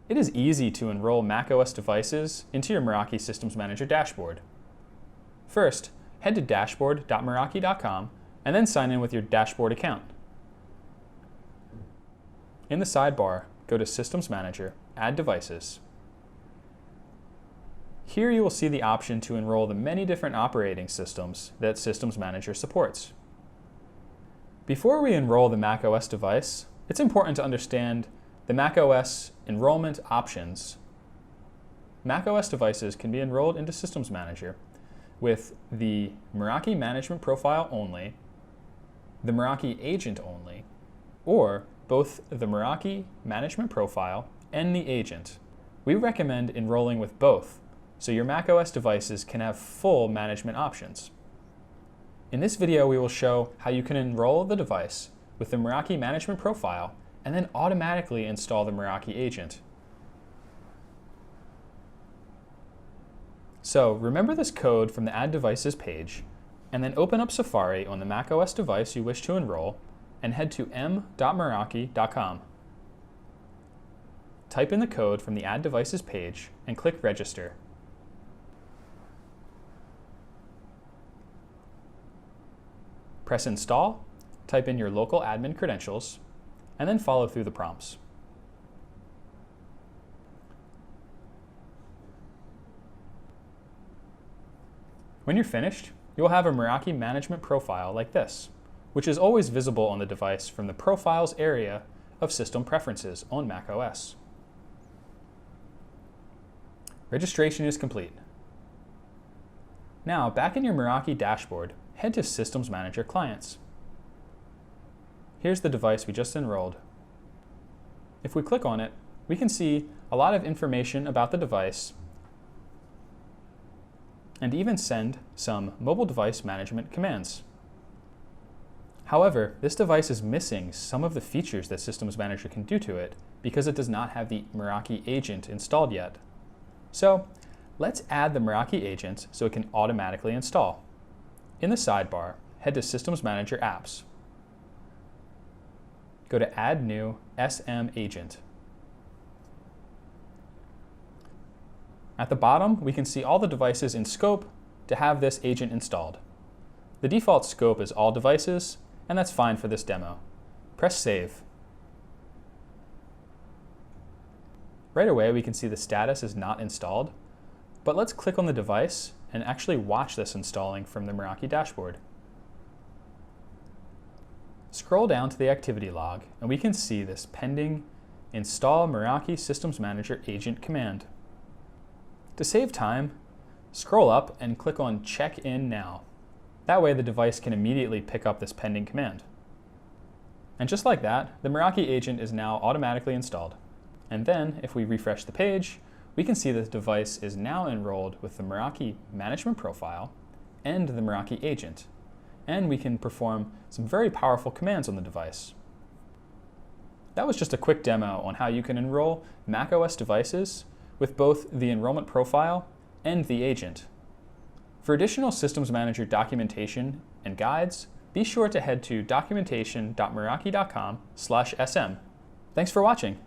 It is easy to enroll macOS devices into your Meraki Systems Manager dashboard. First, head to dashboard.meraki.com and then sign in with your dashboard account. In the sidebar, go to Systems Manager, Add Devices. Here you will see the option to enroll the many different operating systems that Systems Manager supports. Before we enroll the macOS device, it's important to understand the macOS enrollment options. macOS devices can be enrolled into Systems Manager with the Meraki Management Profile only, the Meraki Agent only, or both the Meraki Management Profile and the Agent. We recommend enrolling with both, so your macOS devices can have full management options. In this video, we will show how you can enroll the device with the Meraki Management Profile and then automatically install the Meraki Agent. So remember this code from the Add Devices page, and then open up Safari on the macOS device you wish to enroll and head to m.meraki.com. Type in the code from the Add Devices page and click Register. Press Install, type in your local admin credentials, and then follow through the prompts. When you're finished, you will have a Meraki management profile like this, which is always visible on the device from the Profiles area of System Preferences on macOS. Registration is complete. Now, back in your Meraki dashboard, head to Systems Manager Clients. Here's the device we just enrolled. If we click on it, we can see a lot of information about the device and even send some mobile device management commands. However, this device is missing some of the features that Systems Manager can do to it because it does not have the Meraki Agent installed yet. So let's add the Meraki Agent so it can automatically install. In the sidebar, head to Systems Manager Apps. Go to Add New SM Agent. At the bottom, we can see all the devices in scope to have this agent installed. The default scope is all devices, and that's fine for this demo. Press Save. Right away, we can see the status is not installed, but let's click on the device and actually watch this installing from the Meraki dashboard. Scroll down to the activity log, and we can see this pending Install Meraki Systems Manager Agent command. To save time, scroll up and click on Check In Now. That way the device can immediately pick up this pending command. And just like that, the Meraki Agent is now automatically installed. And then, if we refresh the page, we can see that the device is now enrolled with the Meraki Management Profile and the Meraki Agent. And we can perform some very powerful commands on the device. That was just a quick demo on how you can enroll macOS devices with both the enrollment profile and the agent. For additional Systems Manager documentation and guides, be sure to head to documentation.meraki.com/sm. Thanks for watching.